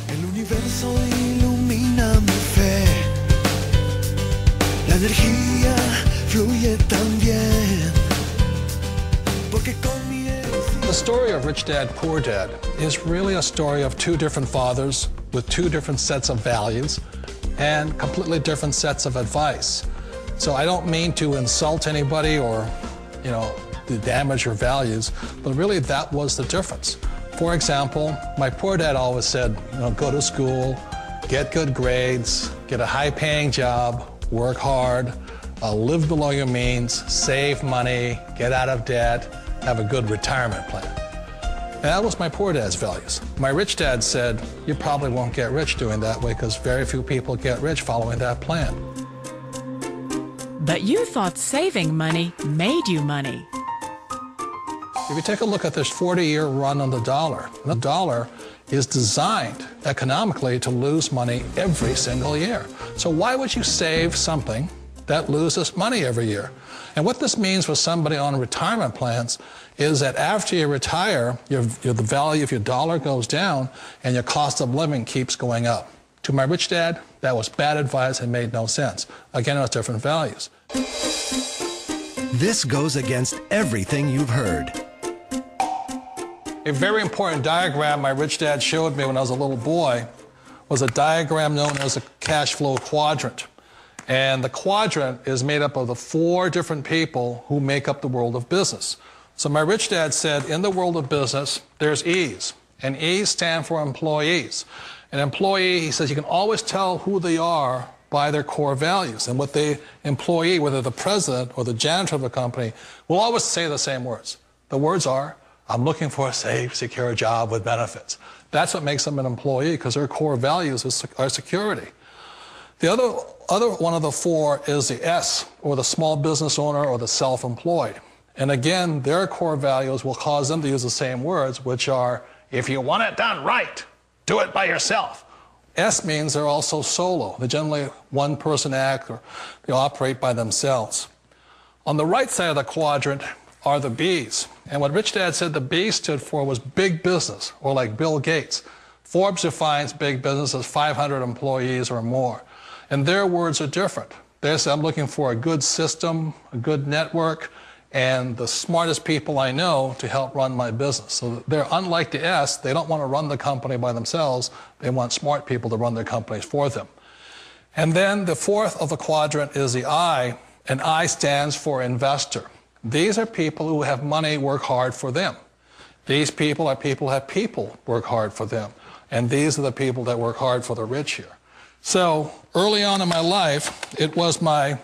El universo ilumina mi fe. La energía fluye tan bien. Porque con mi The story of Rich Dad, Poor Dad is really a story of two different fathers with two different sets of values and completely different sets of advice. So I don't mean to insult anybody or, to damage your values, but really that was the difference. For example, my poor dad always said, go to school, get good grades, get a high-paying job, work hard, live below your means, save money, get out of debt, have a good retirement plan. And that was my poor dad's values. My rich dad said, you probably won't get rich doing that way because very few people get rich following that plan. But you thought saving money made you money. If you take a look at this 40-year run on the dollar is designed economically to lose money every single year. So why would you save something that loses money every year? And what this means for somebody on retirement plans is that after you retire, the value of your dollar goes down and your cost of living keeps going up. To my rich dad, that was bad advice and made no sense. Again, it was different values. This goes against everything you've heard. A very important diagram my rich dad showed me when I was a little boy was a diagram known as a cash flow quadrant. And the quadrant is made up of the 4 different people who make up the world of business. So my rich dad said, in the world of business, there's E's, and E's stand for employees. An employee, he says, you can always tell who they are by their core values. And what the employee, whether the president or the janitor of a company, will always say the same words. The words are, I'm looking for a safe, secure job with benefits. That's what makes them an employee, because their core values are security. The other one of the 4 is the S, or the small business owner or the self-employed. And again, their core values will cause them to use the same words, which are, if you want it done right, do it by yourself. S means they're also solo. They're generally one-person act, or they operate by themselves. On the right side of the quadrant are the B's. And what Rich Dad said the B stood for was big business, or like Bill Gates. Forbes defines big business as 500 employees or more. And their words are different. They say, I'm looking for a good system, a good network, and the smartest people I know to help run my business. So they're unlike the S. They don't want to run the company by themselves. They want smart people to run their companies for them. And then the 4th of the quadrant is the I, and I stands for investor. These are people who have money work hard for them. These people are people who have people work hard for them. And these are the people that work hard for the rich here. So early on in my life, it was my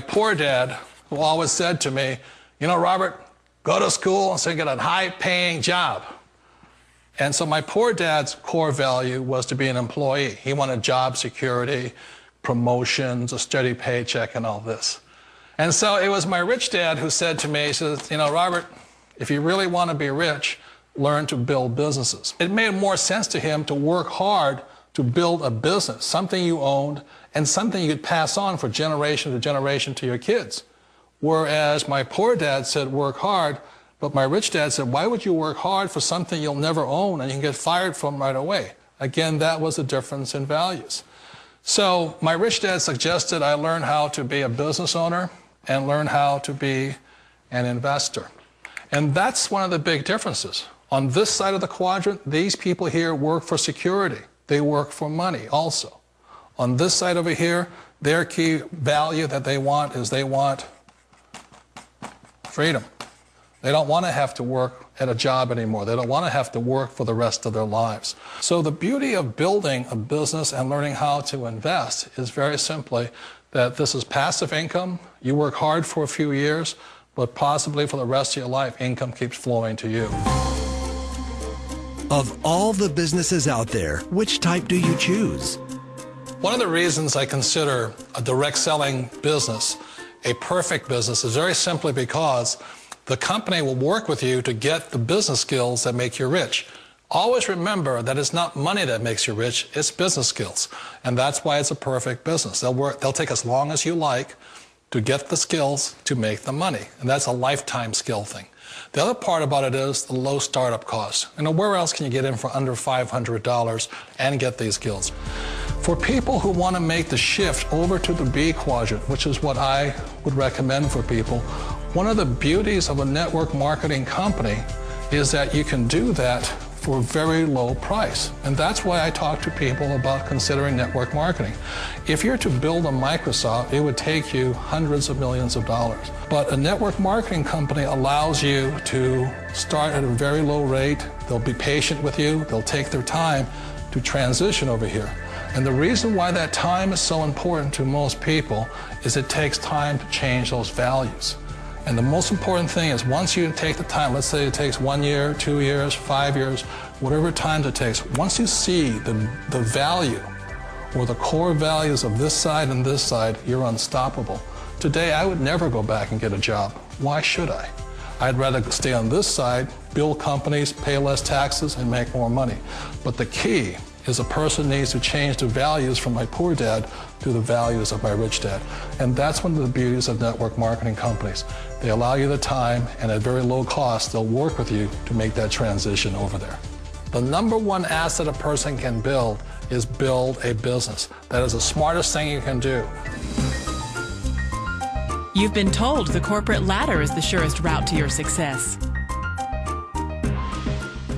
poor dad who always said to me, Robert, go to school and so you get a high-paying job. And so my poor dad's core value was to be an employee. He wanted job security, promotions, a steady paycheck, and all this. And so it was my rich dad who said to me, he says, Robert, if you really want to be rich, learn to build businesses. It made more sense to him to work hard to build a business, something you owned and something you could pass on for generation to generation to your kids. Whereas my poor dad said work hard, but my rich dad said, why would you work hard for something you'll never own and you can get fired from right away? Again, that was the difference in values. So my rich dad suggested I learn how to be a business owner and learn how to be an investor. And that's one of the big differences. On this side of the quadrant, these people here work for security. They work for money also. On this side over here, their key value that they want is they want freedom. They don't want to have to work at a job anymore. They don't want to have to work for the rest of their lives. So the beauty of building a business and learning how to invest is very simply that this is passive income. You work hard for a few years, but possibly for the rest of your life, income keeps flowing to you. Of all the businesses out there, which type do you choose? One of the reasons I consider a direct selling business a perfect business is very simply because the company will work with you to get the business skills that make you rich. Always remember that it's not money that makes you rich, it's business skills. And that's why it's a perfect business. They'll take as long as you like to get the skills to make the money. And that's a lifetime skill thing. The other part about it is the low startup cost. Where else can you get in for under $500 and get these skills? For people who want to make the shift over to the B quadrant, which is what I would recommend for people, one of the beauties of a network marketing company is that you can do that for a very low price. And that's why I talk to people about considering network marketing. If you're to build a Microsoft, it would take you hundreds of millions of dollars. But a network marketing company allows you to start at a very low rate. They'll be patient with you. They'll take their time to transition over here. And the reason why that time is so important to most people is it takes time to change those values. And the most important thing is once you take the time, let's say it takes 1 year, 2 years, 5 years, whatever time it takes, once you see the value or the core values of this side and this side, you're unstoppable. Today, I would never go back and get a job. Why should I? I'd rather stay on this side, build companies, pay less taxes, and make more money. But the key is a person needs to change the values from my poor dad to the values of my rich dad. And that's one of the beauties of network marketing companies. They allow you the time, and at very low cost, they'll work with you to make that transition over there. The number one asset a person can build is build a business. That is the smartest thing you can do. You've been told the corporate ladder is the surest route to your success.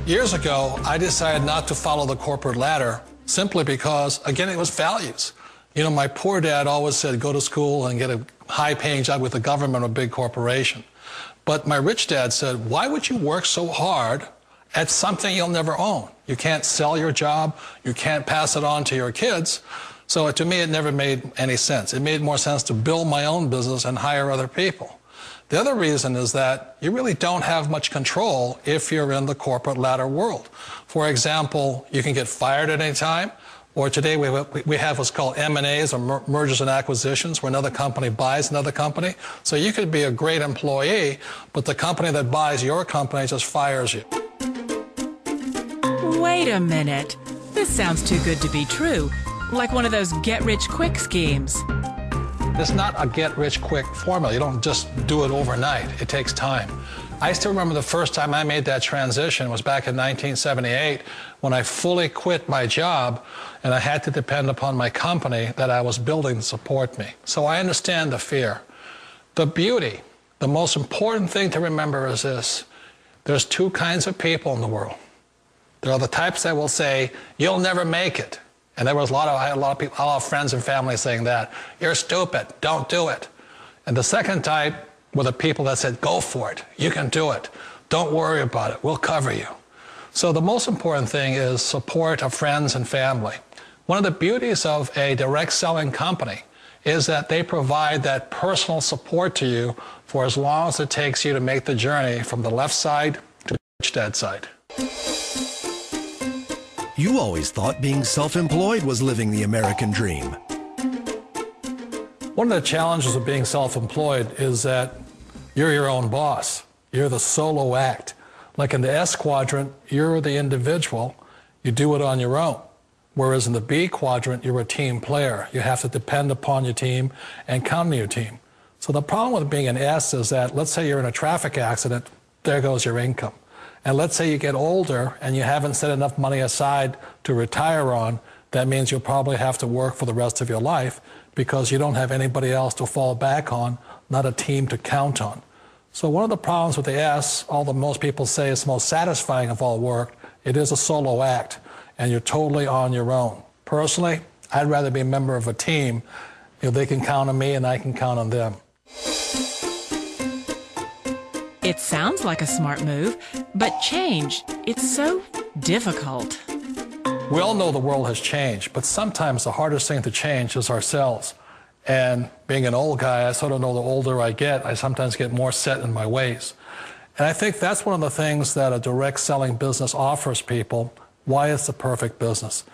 Years ago, I decided not to follow the corporate ladder simply because, again, it was values. My poor dad always said, go to school and get a high-paying job with the government or a big corporation. But my rich dad said, why would you work so hard at something you'll never own? You can't sell your job. You can't pass it on to your kids. So to me, it never made any sense. It made more sense to build my own business and hire other people. The other reason is that you really don't have much control if you're in the corporate ladder world. For example, you can get fired at any time, or today we have what's called M&As, or mergers and acquisitions, where another company buys another company. So you could be a great employee, but the company that buys your company just fires you. Wait a minute. This sounds too good to be true. Like one of those get-rich-quick schemes. It's not a get-rich-quick formula. You don't just do it overnight. It takes time. I still remember the first time I made that transition was back in 1978 when I fully quit my job and I had to depend upon my company that I was building to support me. So I understand the fear. The beauty, the most important thing to remember is this. There's two kinds of people in the world. There are the types that will say, you'll never make it. And there was I had a lot of people, a lot of friends and family saying that. You're stupid, don't do it. And the second type were the people that said, go for it, you can do it. Don't worry about it, we'll cover you. So the most important thing is support of friends and family. One of the beauties of a direct selling company is that they provide that personal support to you for as long as it takes you to make the journey from the left side to the rich dad side. You always thought being self-employed was living the American dream. One of the challenges of being self-employed is that you're your own boss. You're the solo act. Like in the S quadrant, you're the individual. You do it on your own. Whereas in the B quadrant, you're a team player. You have to depend upon your team and count on your team. So the problem with being an S is that, let's say you're in a traffic accident, there goes your income. And let's say you get older and you haven't set enough money aside to retire on, that means you'll probably have to work for the rest of your life because you don't have anybody else to fall back on, not a team to count on. So one of the problems with the S, although most people say it's the most satisfying of all work, it is a solo act and you're totally on your own. Personally, I'd rather be a member of a team. They can count on me and I can count on them. It sounds like a smart move, but change, it's so difficult. We all know the world has changed, but sometimes the hardest thing to change is ourselves. And being an old guy, I sort of know the older I get, I sometimes get more set in my ways. And I think that's one of the things that a direct selling business offers people, why it's the perfect business.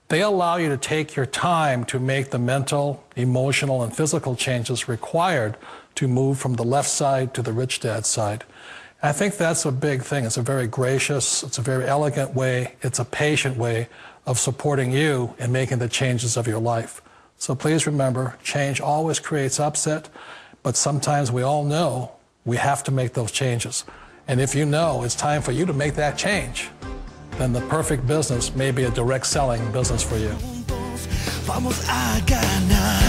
They allow you to take your time to make the mental, emotional, and physical changes required to move from the left side to the rich dad side. And I think that's a big thing. It's a very gracious, it's a very elegant way, it's a patient way of supporting you in making the changes of your life. So please remember, change always creates upset, but sometimes we all know we have to make those changes. And if you know it's time for you to make that change, then the perfect business may be a direct selling business for you. Vamos a ganar.